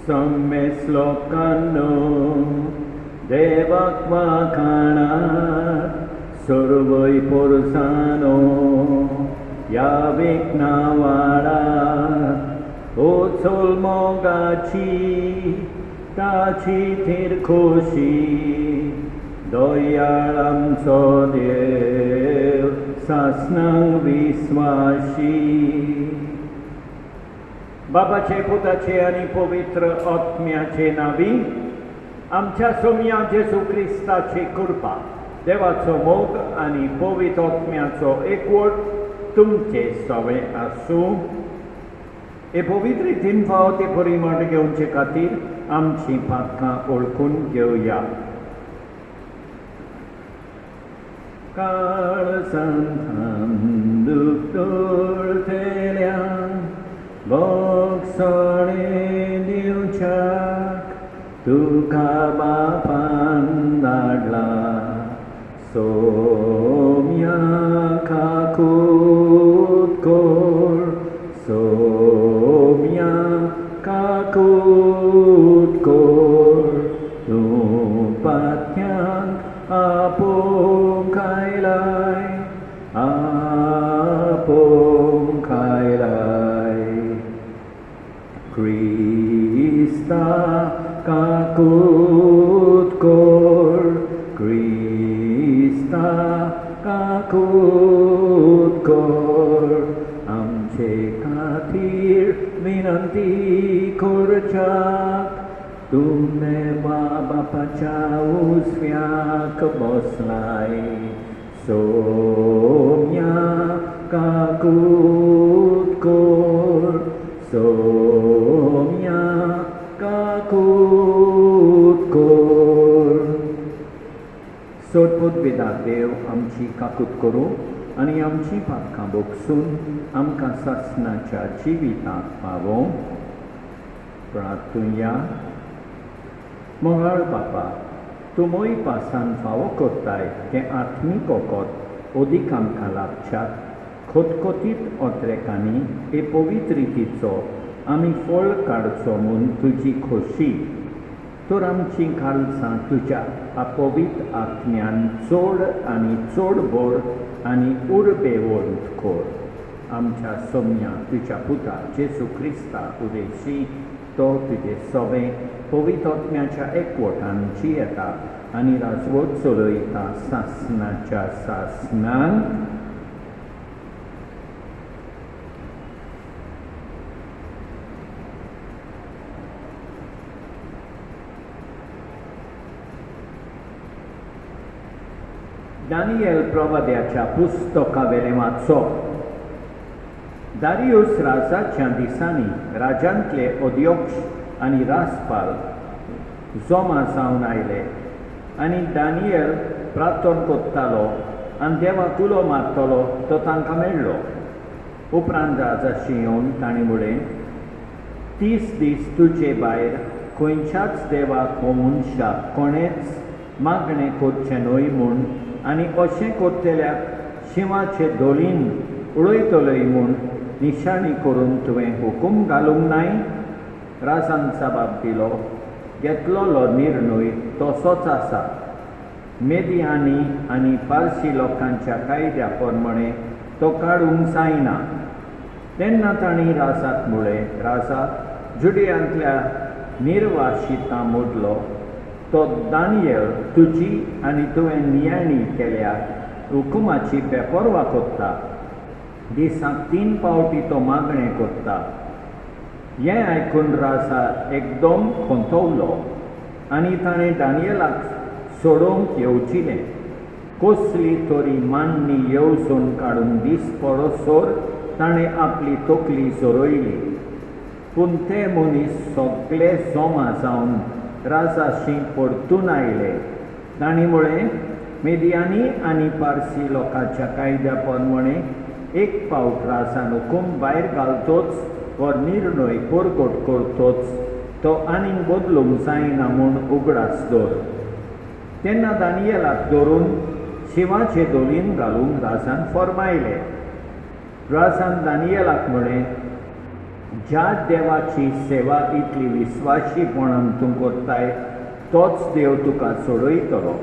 सम्मे श्लोकांनो देवाक वाखाणात सर्वय पोरसानो या विघ्नावाडात ओचोल मोगाची ताची तिरखोशी दयाळ आमचो देव सासणांक विस्वाशी बाबाचे पुताचे आणि पवित्र आत्म्याचे नावी आमच्या सोम्या जेजू क्रिस्ताची कृपा देवाचो मोग आणि पवित्र आत्म्याचो एकवट तुमचे सवे आसूं. हे पवित्र रितीन फाव ते परिमाण घेवचे खातीर आमची पाखां ओळखून घेवया. काळजांत दूख तोळतेल्या बोगसणे दिवच्याक तुका बापान धाडला सोम्या काकूत कोर सोम्या काकूत कोर तूं पात्यांक आपोवंक आयलाय आपोवंक आयलाय क्रिस्ता काकूत कोर क्रिस्ता काकूत कोर आमचे खातीर विनंती करच्याक तुमने बापाच्या उजव्याक बसलाय सोम्या काकूत कोर सोम्या काकूत कोर. सोदपूत विदा देव आमची काकूत करूं आनी आमची पाखां बोगसून आमकां सासणाच्या जिवितांत पावों. प्रार्थुया. मोगाळ बापा, तूं मोई पासान फावो करताय तें आत्मीक ओकोत ओदीक आमकां लाभच्याक खोतखोतीत ओत्रेकांनी हे पवित्र रितीचो आमी फळ काडचो म्हूण तुजी खोशी. तर आमची काळजां तुज्या अपवित आत्म्यान चोड आनी चोड भर आनी उर्बेवंत कोर. आमच्या सोम्या तुज्या पुता जेजू क्रिस्ता उदेशी तो तुजे सवे पवित्र आत्म्याच्या एकवटान जियेता आनी राजवट चलयता सासणाच्या सासणांत. दानियल प्रवाद्याच्या पुस्तकावेलें वाचप. दारियुस राजाच्या दिसांनी राज्यांतले अध्यक्ष आनी राजपाल जमा जावन आयले आनी दानियल प्रार्थना करतालो आनी देवाक उलो मारतलो तो तांकां मेळ्ळो. उपरांत राजाशी येवन तांणी म्हळें, 30 दीस तुजे भायर खंयच्याच देवाक हो मनशाक कोणेच मागणें करचें न्हय म्हूण आनी अशें करतल्याक शिवाचे दोलीन उडयतलोय म्हूण निशाणी करून तुवें हुकूम घालूंक नाय. राजान जबाब दिलो, घेतलोलो निर्णय तसोच आसा. मेदियानी आनी पारसी लोकांच्या कायद्या प्रमाणे तो काडूंक जायना. तेन्ना तांणी राजाक म्हळें, राजा, जुडियांतल्या निर्वासितां मदलो तो दानियल तुजी आनी तुवें नियाणी केल्या हुकुमाची बेपरवा करता. दिसाक 3 पावटी तो मागणें करता. हें आयकून राजा एकदम खोंतवलो आनी ताणें दानियलाक सोडूंक येवचिलें. कसली तरी मांडणी येवजण काडून दीस पडसर ताणें आपली तकली जोरयली. पूण ते मनीस सगळे जमा जावन राजाशी परतून आयले. तांणी म्हळें, मेदियानी आनी पारसी लोकांच्या कायद्या प्रमाणे एक पावट राजान हुकूम भायर घालतोच वा निर्णय परगट करतोच तो आनीक बदलूंक जायना म्हूण उगडास दवर. तेन्ना दानियलाक धरून शिवाचे दोलीन घालूंक राजान फर्मायलें. राजान दानियलाक म्हळें, ज्या देवाची सेवा इतली विस्वाशीपणान तूं कोत्ताय तोच देव तुका सोडयतलो.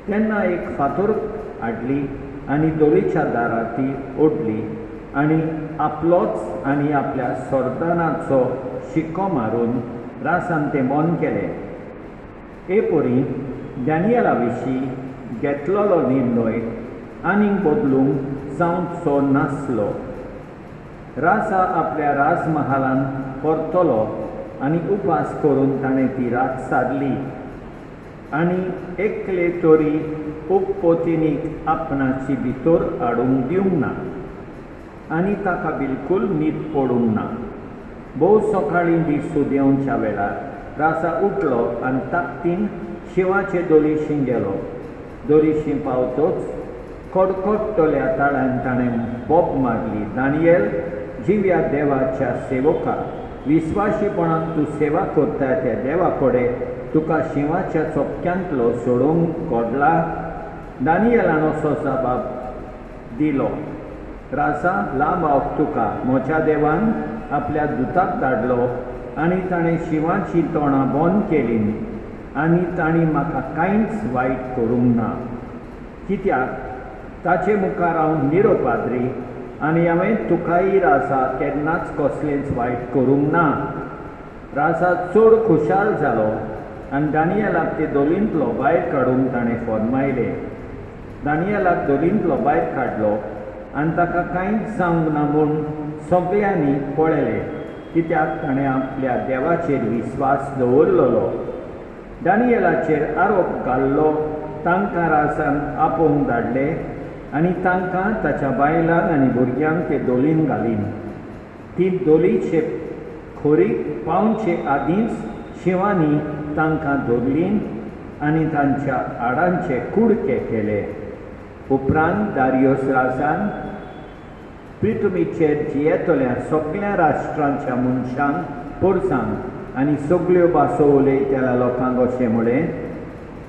तेन्ना एक फातर हाडली आनी दोलीच्या दारार ती ओडली आनी आपलोच आनी आपल्या सोर्दानाचो शिक्को मारून रासान तें बंद केलें. एपरी दानियेला विशीं घेतलोलो निर्णय आनीक बदलूंक जावचो नासलो. रासा आपल्या राजमहालान परतलो आनी उपास करून ताणें ती रात सारली आनी एकले तरी उपपोतीनीक आपणाची भितर हाडूंक दिवंक ना आनी ताका बिलकूल न्हीद पडूंक ना. भोव सकाळीं दीस सुदेवच्या वेळार रासा उठलो आनी ताकतीन शिवाचे दोलीशीं गेलो. दोलीशीं पावतच कडकडटल्या ताळ्यान ताणें बोब मारली, दानियेल, जिव्या देवाच्या सेवका, विस्वाशीपणान तूं सेवा करता त्या देवा कडेन तुका शिवाच्या चोपक्यांतलो सोडूंक घडला? दानियेलान असो जबाब दिलो, रासा, लांब आव तुका. म्हज्या देवान आपल्या दुताक धाडलो आनी ताणें शिवाची तोंडां बंद केलीं आनी तांणी म्हाका कांयच वायट करूंक ना. कित्याक ताचे मुखार हांव निरपाद्री आनी हांवें तुकाय रासा केन्नाच कसलेंच वायट करूंक ना. रासा चड खुशाल जालो आनी दानियेलाक ते दोलींतलो भायर काडूंक ताणें फर्मायलें. दानियेलाक दोलींतलो भायर काडलो आनी ताका कांयच जावंक ना म्हूण सगळ्यांनी पळयलें, कित्याक ताणें आपल्या देवाचेर विस्वास दवरलेलो. दानियेलाचेर आरोप घाल्लो तांकां रासान आपोवंक धाडले आनी तांकां ताच्या बायलांक आनी भुरग्यांक ते दोलीन घालीन. ती दोलीचे खोरीक पावचे आदींच शिवांनी तांकां धरलीं आनी तांच्या हाडांचे कुडके केले. उपरांत दारियोस रासान पृथ्वीचेर जियेतल्या सगळ्या राष्ट्रांच्या मनशांक, पुरसांक आनी सगळ्यो भासो उलयतल्या लोकांक अशें म्हळें,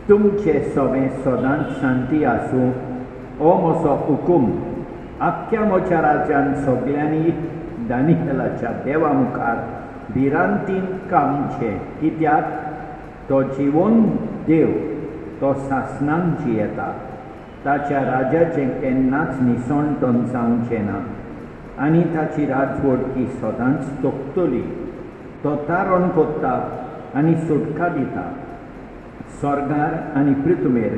तुमचे सगळें सदांच शांती आसूं हो म्हजो हुकूम. आख्ख्या म्हज्या राज्यान सगळ्यांनी दानियेलाच्या देवा मुखार भिरांतीन कामचें, कित्याक तो जिवंत देव, तो सासणान जियेता. ताच्या राज्याचें केन्नाच निसणटण जावचें ना आनी ताची राजवडकी सदांच तोखतली. तो तारण कोत्ता आनी सुटका दिता. स्वर्गार आनी पृथ्वीर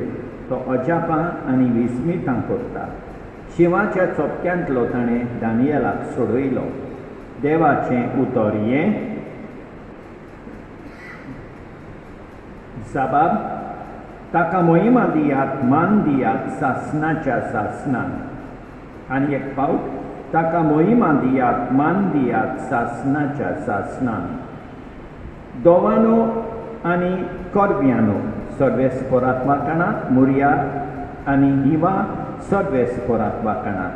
तो अजापां आनी विस्मितां कोत्ता. शिवाच्या चोपक्यांतलो ताणें दानियेलाक सोडयलो. देवाचें उतर हें. जबाब, ताका महिमा दियात, मान दियात सासणाच्या सासणान. आनी एक फावट, ताका महिमा दियात, मान दियात सासणाच्या सासणान. दोवानो आनी कोर्बियानो सर्वेस्पराक वाकणात. मुरिया आनी हिवा सर्वेस्पराक वाकणात.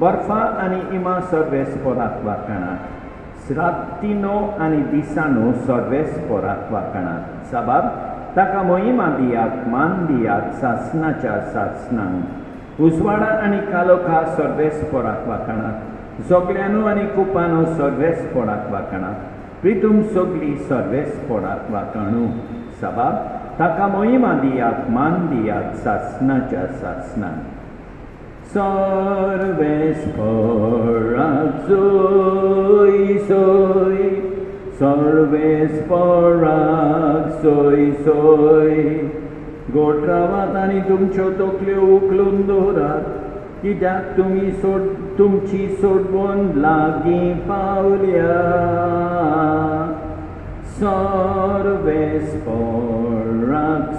बर्फा आनी इमा सर्वेस्पराक वाकणात. रातीनो आनी दिसानो सर्वेस्पराक वाकणात. जबाब, ताका महिमा दियात, मान दियात सासणाच्या सासणांक. उजवाडा आनी कालोखा सर्वेस्पराक वाकणात. जोगल्यानो आनी कुपानो सर्वेस्पराक वाकणात. प्रितूम सगळी सर्वेस्पराक वाकणू. जबाब, ताका महिमा दियात, मान दियात सासणाच्या सासणांक. सर्वेस्पराक सोय सोय, सर्वेस्पराक सोय सोय. गोठरावात आनी तुमच्यो तकल्यो उखलून दवरात, कित्याक तुमची सोडवण लागीं पावल्या. सर्वेस्पराक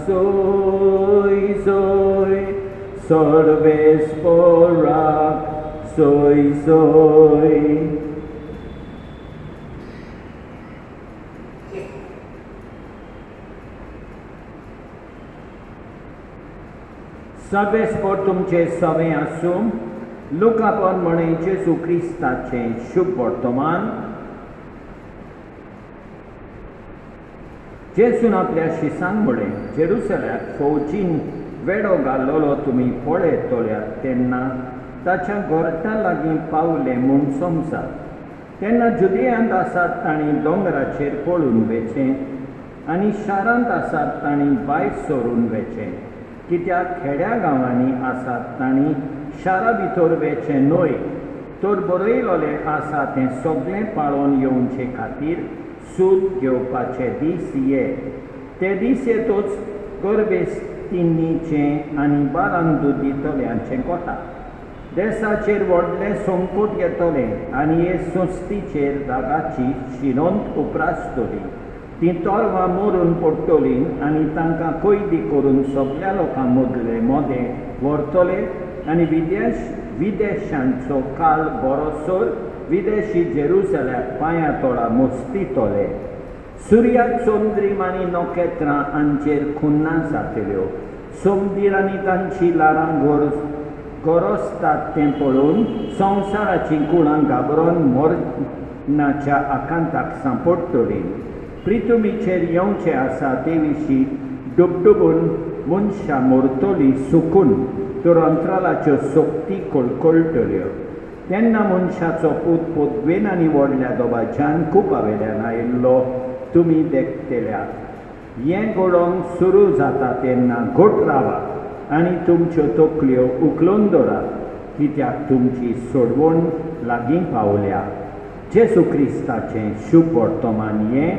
सोय सोय, सर्वेस्पराक सोय सोय. सर्वेस्पर तुमचे सवे आसूं. लोकांपर म्हणे जेजू क्रिस्ताचें शुभ वर्तमान. जेजून आपल्या शिसांक म्हळें, जेरुसल्याक फौजीन वेडो घाल्लोलो तुमी पळयतल्यात तेन्ना ताच्या घोरटा लागीं पावले म्हूण समजात. तेन्ना जुदेयांत आसात तांणी दोंगराचेर पळून वेचें आनी शारांत आसात तांणी भायर सरून वेचें, कित्याक खेड्या गांवांनी आसात तांणी शारा भितर वेचें न्हय, तर बरयलोलें आसा तें सगळें पाळोवन येवचे खातीर सूत घेवपाचे दीस ये. ते दीस येतोच गर्भेस्तिनीचें आनी बारांक दूद दितल्यांचें कोता. देशाचेर व्हडलें संकट येतलें आनी हे संस्थीचेर रागाची शिरोंत उप्रासतली. तीं तोरवां मरून पडटलीं आनी तांकां कैदी करून सगळ्या लोकां मदले मोदें व्हरतले आनी विदेशांचो काल बरोसर विदेशी जेरुसल्याक पांयां तोळा मस्तितले. सुर्याक चंद्रीम आनी नखेत्रां हांचेर खुन्नां जातल्यो. समदीर आनी तांची लारां गरजतात तें पळोवन संवसाराचीं कुळां घाबरोन मरणाच्या आकांताक सांपडटलीं. पृथ्वीचेर येवचें आसा ते विशीं डुबडुबून मनशां मरतलीं सुकून, तर अंतराळाच्यो सोक्ती कळकळटल्यो. तेन्ना मनशाचो पूत पदवेन आनी व्हडल्या दोबाज्यान कुपावेल्यान आयिल्लो तुमी देखतल्यात. हें घडोवंक सुरू जाता तेन्ना घट रावात आनी तुमच्यो तकल्यो उखलून दवरात, कित्याक तुमची सोडवण लागीं पावल्या. जेसू क्रिस्ताचें शुभ वर्तमान हें.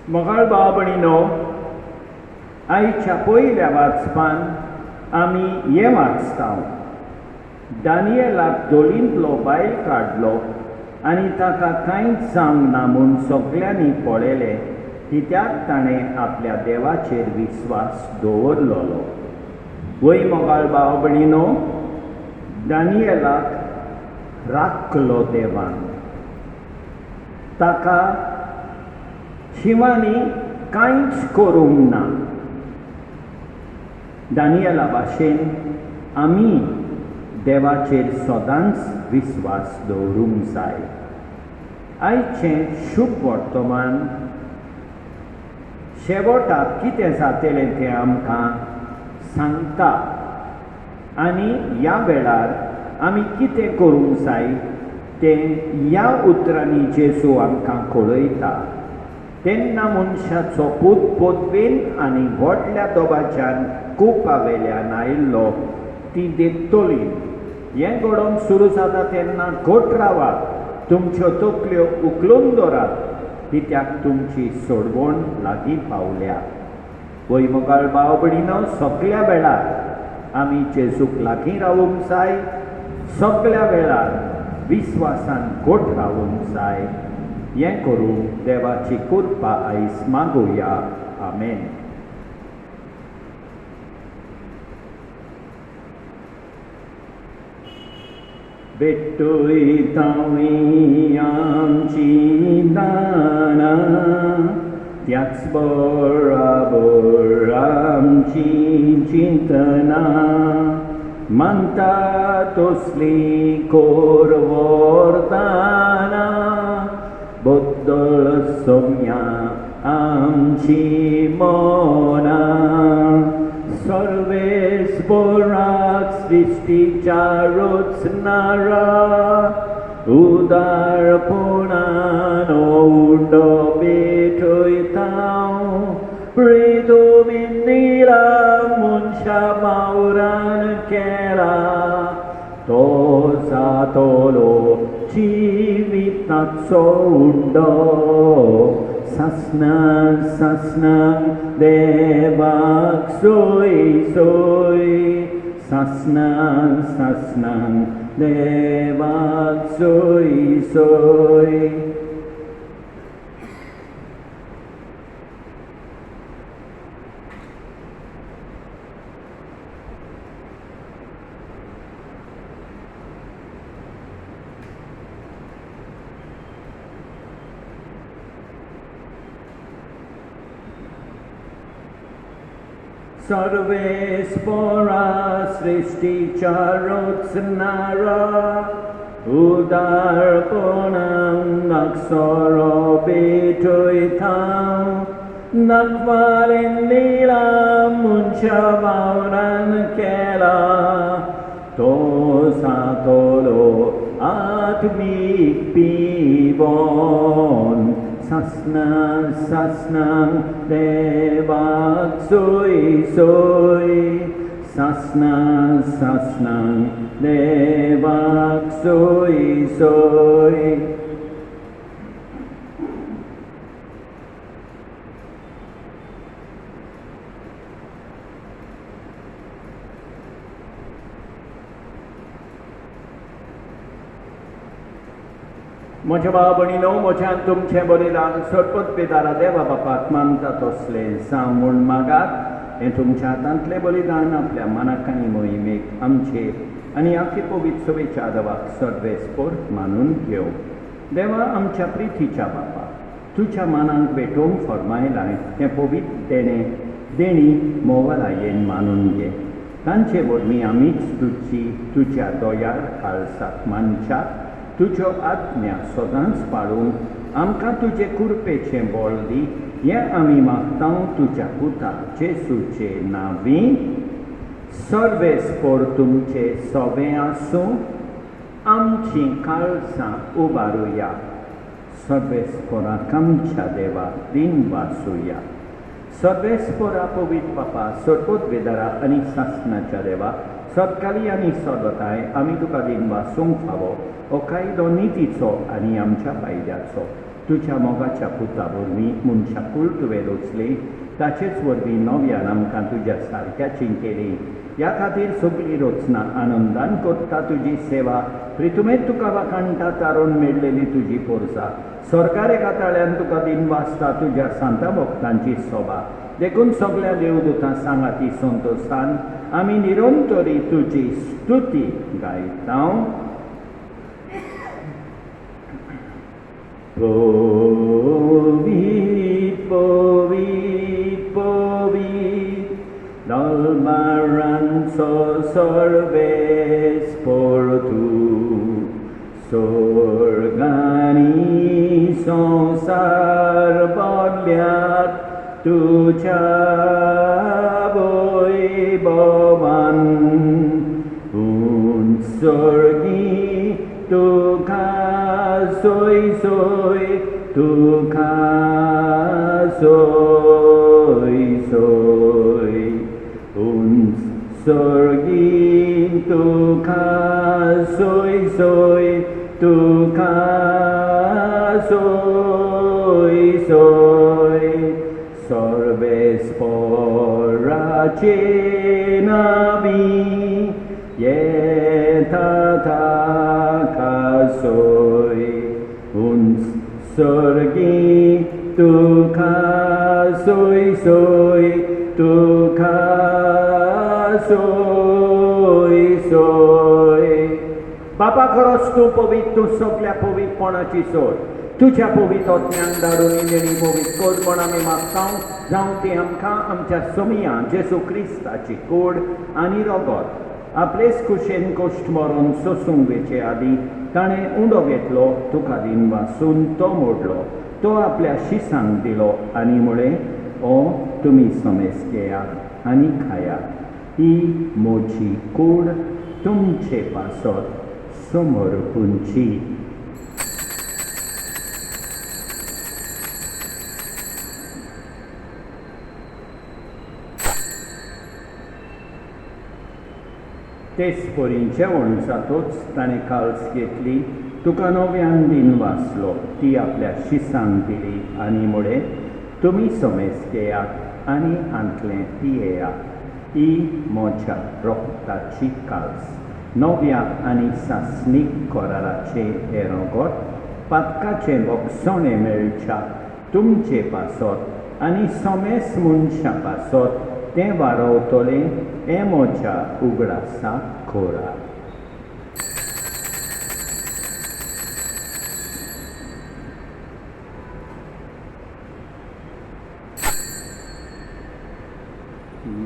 मोगाळ भाव भयणीनो, आयच्या पयल्या वाचपान आमी हें वाचता. दानियेलाक दोलींतलो भायर काडलो आनी ताका कांयच जावंक ना म्हूण सगळ्यांनी पळयलें, कित्याक ताणें आपल्या देवाचेर विस्वास दवरलोलो. वय मोगाळ भाव भयणीनो, दानियेलाक राखलो देवान. ताका शिवांनी कांयच करूंक ना. दानियेला भाशेन आमी देवाचेर सदांच विस्वास दवरूंक जाय. आयचें शुभ वर्तमान शेवटाक कितें जातलें तें आमकां सांगता आनी ह्या वेळार आमी कितें करूंक जाय तें ह्या उतरांनी जेजू आमकां कळयता. तेन्ना मनशाचो पूत पदवेन आनी व्हडल्या दोबाज्यान कुपावेल्यान आयिल्लो ती देखतली. हें घडोवंक सुरू जाता तेन्ना घट रावात, तुमच्यो तकल्यो उखलून दवरात, कित्याक तुमची सोडवण लागीं पावल्या. वय मोगाळ भाव भयणीनो, सगळ्या वेळार आमी जेजूक लागीं रावूंक जाय. सगळ्या वेळार विस्वासान घट रावूंक जाय. हें करून देवाची कृपा आयज मागुया. आमेन. भेटयतावी आमची दानां, त्याच बराबर आमची चिंतनां. मानता तसली कोर वरदानां, बद्दल सोम्या आमची मनां. सर्वेस्पराक सृश्टीच्या रचणारा, उदारपणान उंडो भेटयतां. प्रेदोमिनीला मनशा मावरान केला, तो जातलो जिविताचो उंडो. सासनां सासनां देवाक सोय सोय, सासनां सासनां देवाक सोय सोय. सर्वेस्परा सृष्टीच्या रचणारा, उदारपणान अक्षरो भेटयतां. नाकवालेन लीला मनशा वावरान केला, to satolo atmik pibon sasnang devak soy sasnang devak soy म्हज्या भाव भयणीनो म्हज्यान तुमचें बलिदान सरपत पितारा देवा बापाक मानता तसलें जावं म्हूण मागात हें तुमच्या हातांतलें बलिदान आपल्या मनाक आनी मोहिमेक आमचे आनी आख्खे पवित्र सभेच्या आदवाक सर्वेस्पर मानून घेव देवा आमच्या प्रितीच्या बापा तुज्या मानांक भेटोवंक फरमायलां तें पवित्र देणी मोवालायेन मानून घे तांचे वरवीं आमीच तुज्या दोयार खालसाक मानच्या तुज्यो आज्ञा सदांच पाळून आमकां तुजे कुरपेचें बळ दी हें आमी मागतां तुज्या पुता जेसूचे नांवी सर्वेस्पर तुमचे सवें आसूं आमचीं काळजां उबारुया सर्वेस्पराक आमच्या देवा दिन वासुया सर्वेस्परा पवित्र बापा सरपत वेदारा आनी सासणाच्या देवा सत्काली आनी सदताय आमी तुका दिन वासूंक फावो हो कायदो नितीचो आनी आमच्या फायद्याचो तुज्या मोगाच्या पुता वरवीं मनशाकुल तुवें रचली ताचेच वरवीं नव्यान आमकां तुज्या सारक्याची केली ह्या खातीर सगळीं रचना आनंदान करता तुजी सेवा प्रितुमेत तुका वाखाणटा तारून मेळलेली तुजी पोरसा सरकार एका ताळ्यान तुका दिन वाजता तुज्या सांता भक्तांची सोबा देखून सगळ्या देवदूतां सांगाती संतोशान आमी निरंतरी तुजी स्तुती गायता Povit, dalmaranzo सर्वेस्पर tu, sorgani संसार बदल्यात तुझ्या वैभवान उंचर्गी तुका सोय तुका सोय उंचर्गी तुका सोय तुका सोय सर्वेस्पराचे नावी येता सोय उंचर्गी तुका सोय तुका सोय बापा खरोच तूं पवित्र तूं सगळ्या पवित्रपणाची सोड तुझ्या पवित्र ज्ञान धाडून इल्लेली पवित्र कोड म्हण आमी मागता जावं ती आमकां आमच्या समिया जेसू क्रिस्ताची कोड आनी रगत आपलेच कुशेन कश्ट मरून सोसूंक वेचे आदी ताणें उंडो घेतलो तुका दिन वासून तो मोडलो तो आपल्या शिसांक दिलो आनी म्हळें ओ तुमी समेस घेयात आनी खायात ही म्हजी कूड तुमचे पासत समर्पूंची तेच परी जेवण जातोच ताणें काल्स घेतली तुका नव्यान दिन वाचलो ती आपल्या शिसांक दिली आनी म्हळें तुमी समेस घेयात आनी आंतलें पियेयात ही म्हज्या रोगताची काल्स नव्या आनी सासणीक कराराचे हे रगत पातकाचे बोगसणे मेळच्या तुमचे पासत आनी समेस मनशा पासत तें वारवतलें हें म्हज्या उगडासा खोरा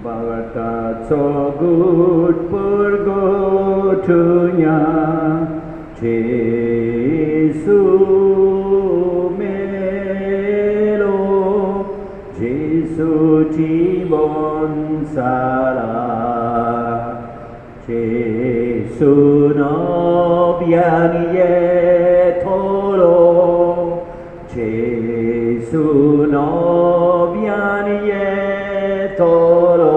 Bavataco good purgotunya Jesu melo Jesu jibon sala Jesu Gesù no vieni toro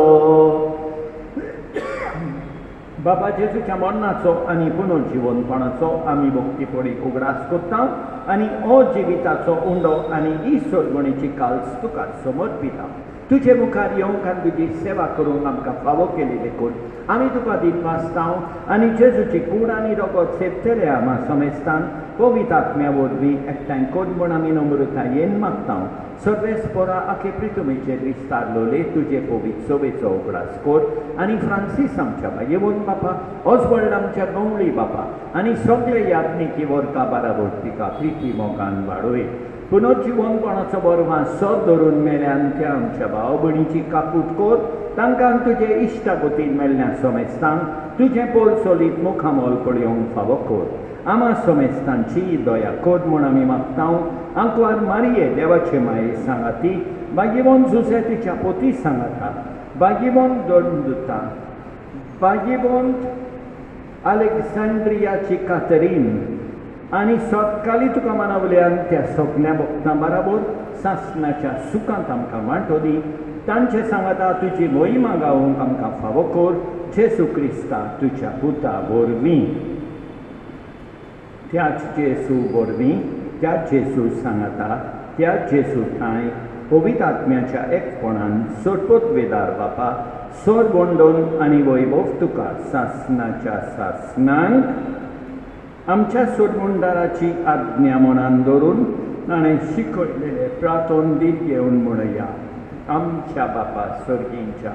बाबा जेजूच्या मरणाचो आनी पुनर्जीवनपणाचो आमी भक्तीपडी उगडास करता आनी हो जिविताचो उंडो आनी ही सोडवणेची काल्स तुका समर्पिता तुजे मुखार येवंक आनी तुजी सेवा करूंक आमकां फावो केली देखून आमी तुका दिन वाचता आनी जेजूची कूड आनी रगत सेवतले आमा समेस्तान पवित्र आत्म्या वरवीं एकठांय कर म्हूण आमी नम्रतायेन मागता सर्वेस्परा आखे प्रितुमेचेर विस्तारलोले तुजे पवित्र सोबेचो उगडास कर आनी फ्रांसीस आमच्या येवून बापा ऑस्वल्ड आमच्या गवळी बापा आनी सगळे याज्ञिकी वर्गा बाराबर तिका प्रिती मोगान वाडोय पुनर्जीवनपणाचो बरवां सद धरून मेल्यान त्या आमच्या भाव भयणीची काकूट कर तांकां तुजे इश्टागतीन मेल्ल्या समेस्तान तुजें पोल सोलीत मुखामोल पडयोंक फावो कर आमा समेस्तांची दया कर म्हूण आमी मागता आंकवार मारये देवाचे माये सांगाती बागिवोन जुसे तिच्या पोती सांगाता बागिवोन दोंडुता बागिवोन अलेक्झांड्रियाची कातरीन आनी सतकाली तुका मानवल्यान त्या सगळ्या भक्तां बराबर सासणाच्या सुखांत आमकां वांटो दी तांचे सांगाता तुजी मोहिमा गावूंक आमकां फावो कर जेसू क्रिस्ता तुज्या पुता वरवीं त्याच जेसू वरवीं त्या जेसू सांगाता त्या जेसू ठांय पवित्र आत्म्याच्या एकपणान सोडपोत वेदार बापा सोर बोंडोन आनी वैभव तुका सासणाच्या सासणांक आमच्या सोडमुंडाराची आज्ञा मनान दवरून ताणें शिकयलेले प्रार्थोन दीत घेवन म्हणया आमच्या बापा सर्गींच्या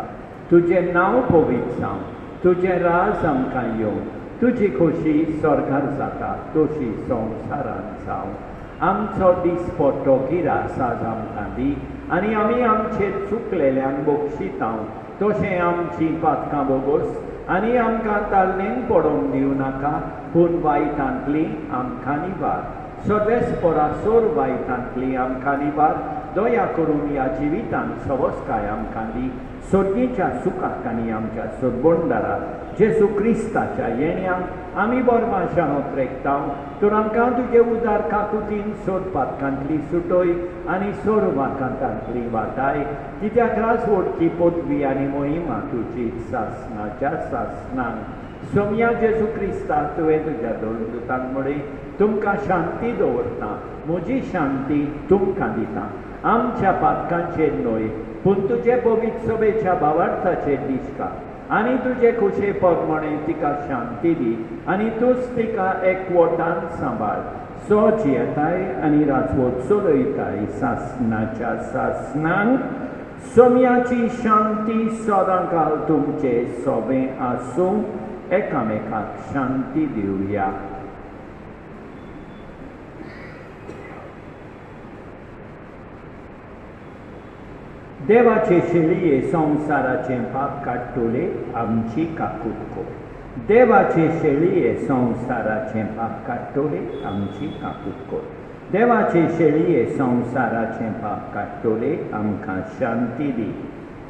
तुजें नांव पवित्र जावं तुजें राज आमकां येवं तुजी खोशी स्वर्गार जाता तशी संवसारांत जावं आमचो दिसपट्टो गिरास आज आमकां दी आनी आमी आमचेर चुकलेल्यांक बक्षितां तशें आमची पातकां बोगोस आनी आमकां तालमेन पडोवंक दिवं नाका पूण वायटांतली आमकां निबार सर्वेस्परा सोर वायटांतली आमकां निबार दया करून ह्या जिवितांत सवस्काय आमकां दी सोडगीच्या सुखाक आनी आमच्या सोडबोंडारा जेसू क्रिस्ताच्या येण्याक आमी बरमाशानोत रेखता तर आमकां तुजे उदार काकुतीन सोड पातकांतली सुटोय आनी सोर वाकांतांतली वाटाय कित्याक रास ओडची पदवी आनी मोहिमा तुजी सासणाच्या सासणांक सोम्या जेसू क्रिस्ता तुवें तुज्या दोळदुतांक मडय तुमकां शांती दवरता म्हजी शांती तुमकां दिता आमच्या पातकांचेर न्हय पूण तुजे पवित्र सभेच्या भावार्थाचेर दिसता आनी तुजे खुशे प्रमाणे तिका शांती दी आनी तूंच तिका एकवटान सांबाळ सो जियेताय आनी राजवट चलयताय सासणाच्या सासणांक सोम्याची शांती सदांकाल तुमचे सोबे आसूं एकामेकाक शांती दिवया देवाचे शेळये संवसाराचे पाप काडटले आमची काकूट कर देवाचे शेळये संवसाराचे पाप काडटले आमची काकूट कर देवाचे शेळये संवसाराचे पाप काडटले आमकां शांती दी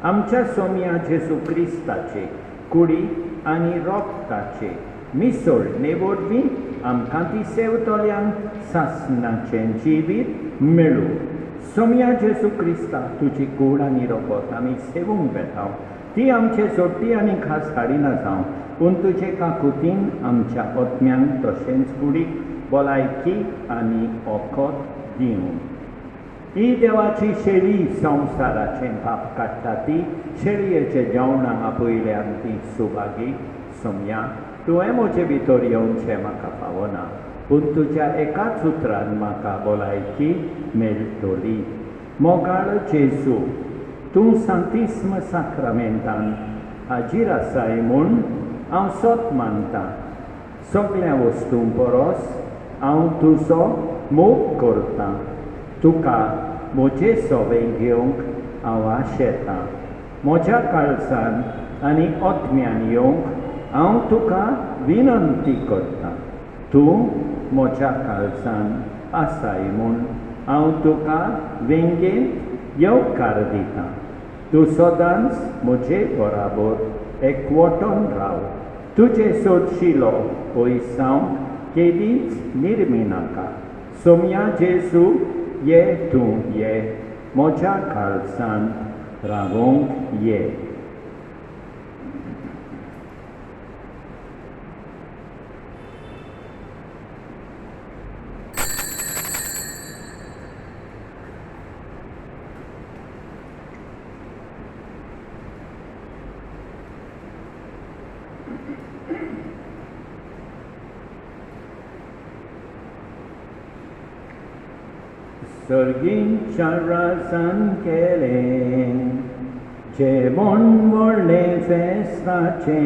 आमच्या सोम्या जेसू क्रिस्ताचे कुडी आनी रोगताचे मिसळणे वरवीं आमकां ती सेवतल्यांक सासणाचें जिवीत मेळूं सोम्या जेसू क्रिस्ता तुजी कूड आनी रोगत आमी सेवूंक बेताव ती आमचे सोडटी आनी खास हाडिना जावं पूण तुजे काकुतीन आमच्या आत्म्यांक तशेंच कुडीक भलायकी आनी ओखद दिवं ही देवाची शेळी संवसाराचें पाप काडटा ती शेळयेचे जेवणाक आपयल्यान ती सुभागी सोम्या तुवें म्हजे भितर येवचें म्हाका फावना पूण तुज्या एकाच उतरान म्हाका भलायकी मेळटली मोगाळ जेजू तूं सांतिस्म साक्रामेंतान हाजीर आसाय म्हूण हांव सत मानतां सगळ्या वस्तूं परस हांव तुजो मोग करतां तुका म्हजे सोबे घेवंक हांव आशेतां म्हज्या काळजान आनी ओत्म्यान येवंक हांव तुका विनंती करतां तूं म्हज्या काळजान आसाय म्हूण हांव तुका वेंगेन येवकार दितां तूं सदांच म्हजे बराबर एकवटोन राव तुजे सोदशिलो पयसांव केदींच निर्मी नाका सोम्या जेजू ये तूं ये म्हज्या खालसांत रावोंक ये. सर्गींच्या रासान केलें जेवण व्हडलें फेस्ताचें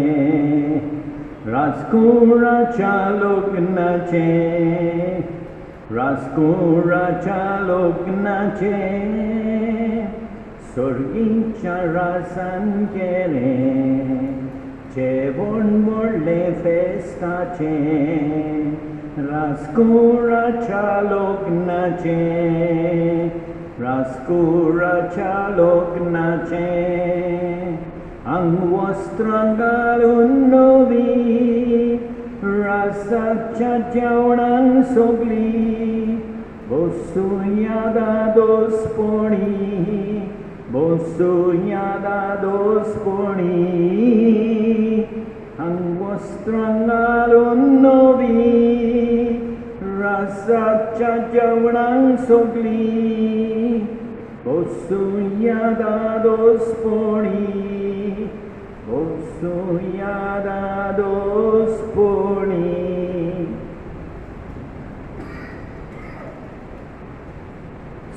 राजकुमाराच्या लग्नाचें सर्गींच्या रासान केलें जेवण व्हडलें फेस्ताचें राजकुमाराच्या लग्नाचें अंगवस्त्रां घालून नवी रासाच्या जेवणांक सगळीं बसूया दादोसपणी अंगवस्त्रां घालून नवी रासाच्या जेवणांक सगळीं बसूया दादोसपणी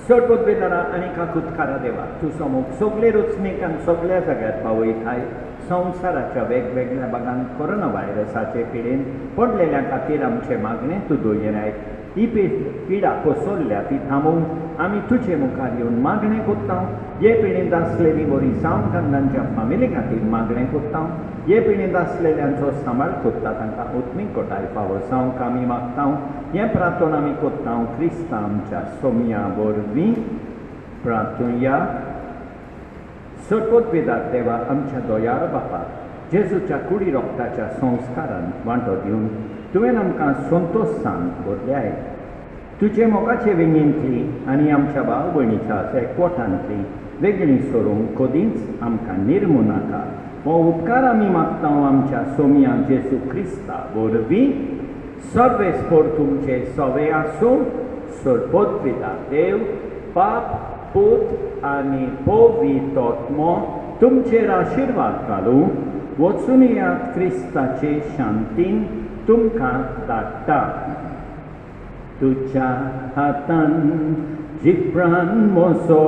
सर्वोद्वेदारा आनी काकुतकारा देवा तूं समोग सगळे रचणेक आनी सगळ्या जाग्यार पावयताय. संवसाराच्या वेगवेगळ्या भागांत कोरोना व्हायरसाचे पिडेन पडलेल्या खातीर आमचे मागणें तूं दोयराय. ही पिडा कोसळ्ळ्या ती थांबोवन आमी तुजे मुखार येवन मागणें कोत्ता. हे पिडेंत आसलेली बरी सावंक तांच्या फामिली खातीर मागणें कोत्ता. हे पिडेंत आसलेल्यांचो सांबाळ कोत्ता तांकां उत्मीक कोटाय फावो जावंक आमी मागता. हें प्रार्थना आमी कोत्ता क्रिस्ता आमच्या सोम्या वरवीं प्रार्थुया. सर्वोद्वेदार देवा आमच्या दोयार बापाक जेजूच्या कुडी रोगताच्या संस्कारान वांटो दिवन तुवें आमकां संतोशान भरल्याय. तुजे मोगाचे विंगेंतली आनी आमच्या भाव भयणीच्या एकवटांतली वेगळी सोडूंक कदींच आमकां निर्मू नाका. हो उपकार आमी मागता आमच्या सोम्या जेजू क्रिस्ता वरवीं. सर्वेस्पोर तुमचे सवे आसूं. सर्वोद्वेदार देव बाप पूत आनी पवित्रोत्मो तुमचेर आशिर्वाद घालूं. वचून येयात क्रिस्ताचे शांतीन तुमकां धाडटा. तुज्या हातान जिप्रान मोसो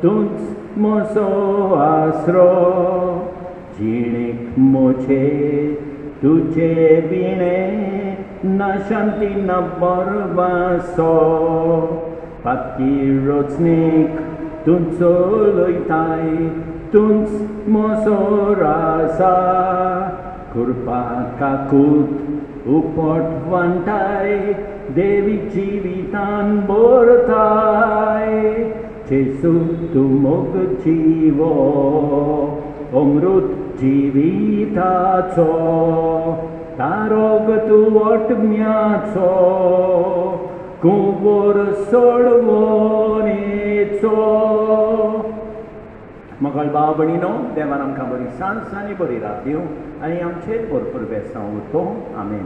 तूंच मोसो आसरो जिणेक मोचे तुजे बिणे ना शांती ना बरवासो. पाती रचनेक तुमचो लयताय तूंच मोसो रासा. कृपा काकूत उपट वांटाय देवी जिवितान भरताय. जेजू तूं मोग जिवो अमृत जिविताचो तारोग तूं ओटम्याचो कुंवर सोडवणेचो. मगळ भाव भयणीनो देवान आमकां बरी सांज आनी बरी रात दिवं आनी आमचेर भरपूर बेसांव उठो. आमेन.